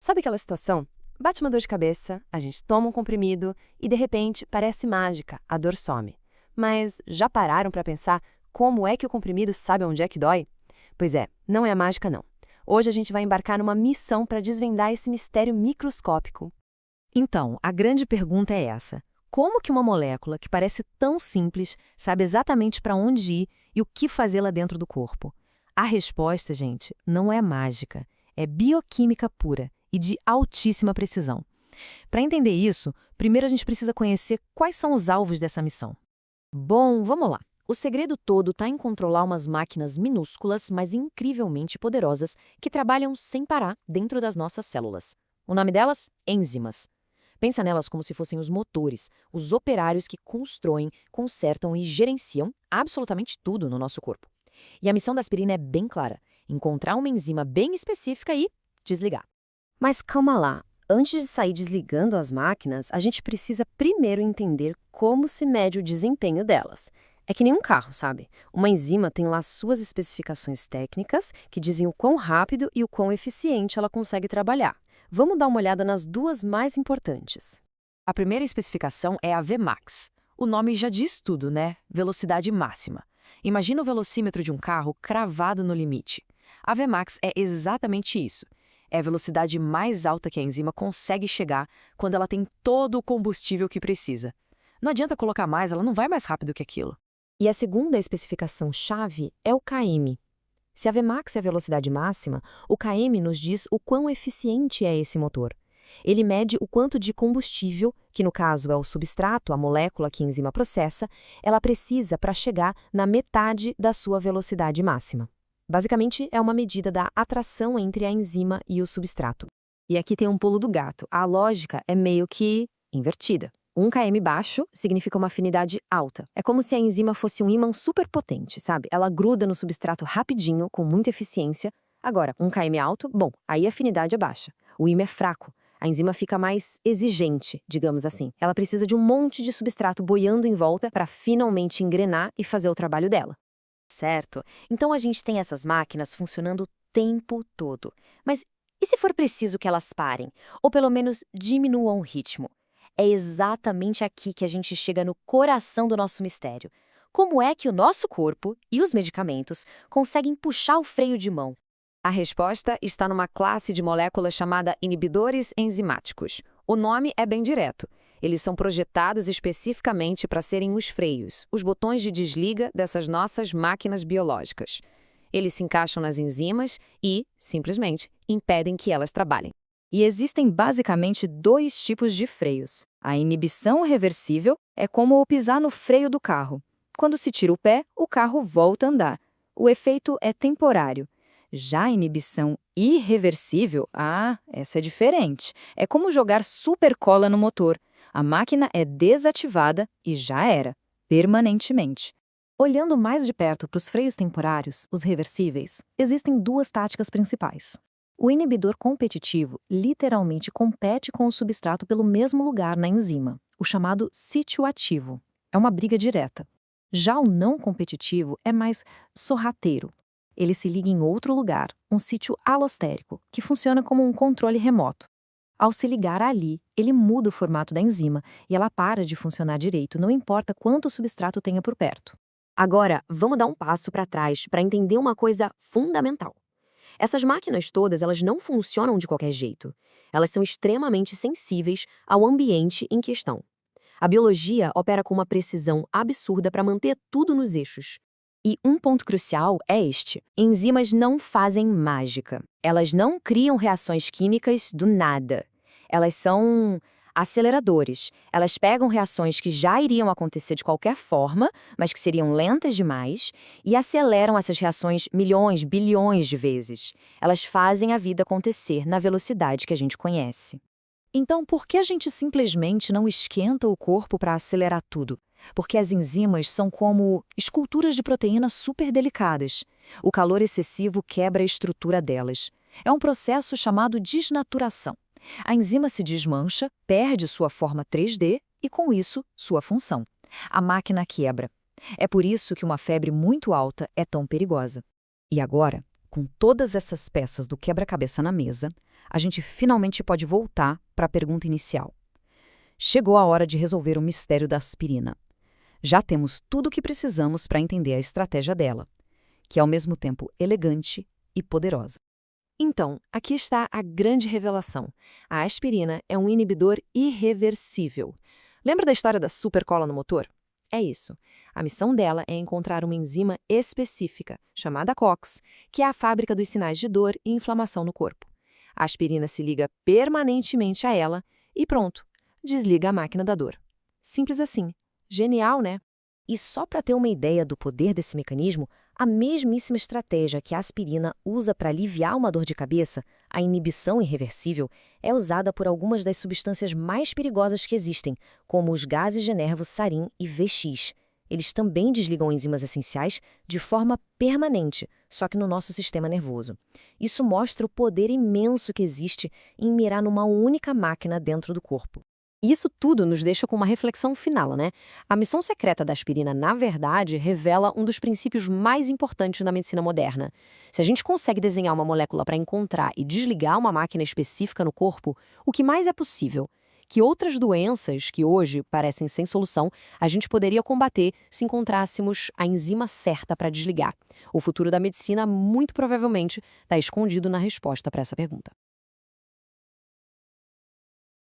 Sabe aquela situação? Bate uma dor de cabeça, a gente toma um comprimido e de repente parece mágica, a dor some. Mas já pararam para pensar como é que o comprimido sabe onde é que dói? Pois é, não é mágica não. Hoje a gente vai embarcar numa missão para desvendar esse mistério microscópico. Então, a grande pergunta é essa: como que uma molécula que parece tão simples sabe exatamente para onde ir e o que fazer lá dentro do corpo? A resposta, gente, não é mágica, é bioquímica pura e de altíssima precisão. Para entender isso, primeiro a gente precisa conhecer quais são os alvos dessa missão. Bom, vamos lá. O segredo todo está em controlar umas máquinas minúsculas, mas incrivelmente poderosas, que trabalham sem parar dentro das nossas células. O nome delas? Enzimas. Pensa nelas como se fossem os motores, os operários que constroem, consertam e gerenciam absolutamente tudo no nosso corpo. E a missão da aspirina é bem clara: encontrar uma enzima bem específica e desligar. Mas calma lá, antes de sair desligando as máquinas, a gente precisa primeiro entender como se mede o desempenho delas. É que nem um carro, sabe? Uma enzima tem lá suas especificações técnicas que dizem o quão rápido e o quão eficiente ela consegue trabalhar. Vamos dar uma olhada nas duas mais importantes. A primeira especificação é a Vmax. O nome já diz tudo, né? Velocidade máxima. Imagina o velocímetro de um carro cravado no limite. A Vmax é exatamente isso. É a velocidade mais alta que a enzima consegue chegar quando ela tem todo o combustível que precisa. Não adianta colocar mais, ela não vai mais rápido que aquilo. E a segunda especificação-chave é o km. Se a Vmax é a velocidade máxima, o km nos diz o quão eficiente é esse motor. Ele mede o quanto de combustível, que no caso é o substrato, a molécula que a enzima processa, ela precisa para chegar na metade da sua velocidade máxima. Basicamente, é uma medida da atração entre a enzima e o substrato. E aqui tem um pulo do gato. A lógica é meio que invertida. 1 km baixo significa uma afinidade alta. É como se a enzima fosse um ímã superpotente, sabe? Ela gruda no substrato rapidinho, com muita eficiência. Agora, 1 km alto, bom, aí a afinidade é baixa. O ímã é fraco. A enzima fica mais exigente, digamos assim. Ela precisa de um monte de substrato boiando em volta para finalmente engrenar e fazer o trabalho dela. Certo? Então a gente tem essas máquinas funcionando o tempo todo. Mas e se for preciso que elas parem? Ou pelo menos diminuam o ritmo? É exatamente aqui que a gente chega no coração do nosso mistério. Como é que o nosso corpo e os medicamentos conseguem puxar o freio de mão? A resposta está numa classe de moléculas chamada inibidores enzimáticos. O nome é bem direto. Eles são projetados especificamente para serem os freios, os botões de desliga dessas nossas máquinas biológicas. Eles se encaixam nas enzimas e, simplesmente, impedem que elas trabalhem. E existem basicamente dois tipos de freios. A inibição reversível é como o pisar no freio do carro. Quando se tira o pé, o carro volta a andar. O efeito é temporário. Já a inibição irreversível, essa é diferente. É como jogar supercola no motor. A máquina é desativada e já era, permanentemente. Olhando mais de perto para os freios temporários, os reversíveis, existem duas táticas principais. O inibidor competitivo literalmente compete com o substrato pelo mesmo lugar na enzima, o chamado sítio ativo. É uma briga direta. Já o não competitivo é mais sorrateiro. Ele se liga em outro lugar, um sítio alostérico, que funciona como um controle remoto. Ao se ligar ali, ele muda o formato da enzima e ela para de funcionar direito, não importa quanto substrato tenha por perto. Agora, vamos dar um passo para trás para entender uma coisa fundamental. Essas máquinas todas, elas não funcionam de qualquer jeito. Elas são extremamente sensíveis ao ambiente em questão. A biologia opera com uma precisão absurda para manter tudo nos eixos. E um ponto crucial é este: enzimas não fazem mágica. Elas não criam reações químicas do nada. Elas são aceleradores. Elas pegam reações que já iriam acontecer de qualquer forma, mas que seriam lentas demais, e aceleram essas reações milhões, bilhões de vezes. Elas fazem a vida acontecer na velocidade que a gente conhece. Então, por que a gente simplesmente não esquenta o corpo para acelerar tudo? Porque as enzimas são como esculturas de proteína super delicadas. O calor excessivo quebra a estrutura delas. É um processo chamado desnaturação. A enzima se desmancha, perde sua forma 3D e, com isso, sua função. A máquina quebra. É por isso que uma febre muito alta é tão perigosa. E agora, com todas essas peças do quebra-cabeça na mesa, a gente finalmente pode voltar para a pergunta inicial. Chegou a hora de resolver o mistério da aspirina. Já temos tudo o que precisamos para entender a estratégia dela, que é ao mesmo tempo elegante e poderosa. Então, aqui está a grande revelação. A aspirina é um inibidor irreversível. Lembra da história da supercola no motor? É isso. A missão dela é encontrar uma enzima específica, chamada COX, que é a fábrica dos sinais de dor e inflamação no corpo. A aspirina se liga permanentemente a ela e pronto, desliga a máquina da dor. Simples assim. Genial, né? E só para ter uma ideia do poder desse mecanismo, a mesmíssima estratégia que a aspirina usa para aliviar uma dor de cabeça, a inibição irreversível, é usada por algumas das substâncias mais perigosas que existem, como os gases de nervo sarin e VX. Eles também desligam enzimas essenciais de forma permanente, só que no nosso sistema nervoso. Isso mostra o poder imenso que existe em mirar numa única máquina dentro do corpo. E isso tudo nos deixa com uma reflexão final, né? A missão secreta da aspirina, na verdade, revela um dos princípios mais importantes da medicina moderna. Se a gente consegue desenhar uma molécula para encontrar e desligar uma máquina específica no corpo, o que mais é possível? Que outras doenças, que hoje parecem sem solução, a gente poderia combater se encontrássemos a enzima certa para desligar. O futuro da medicina, muito provavelmente, está escondido na resposta para essa pergunta.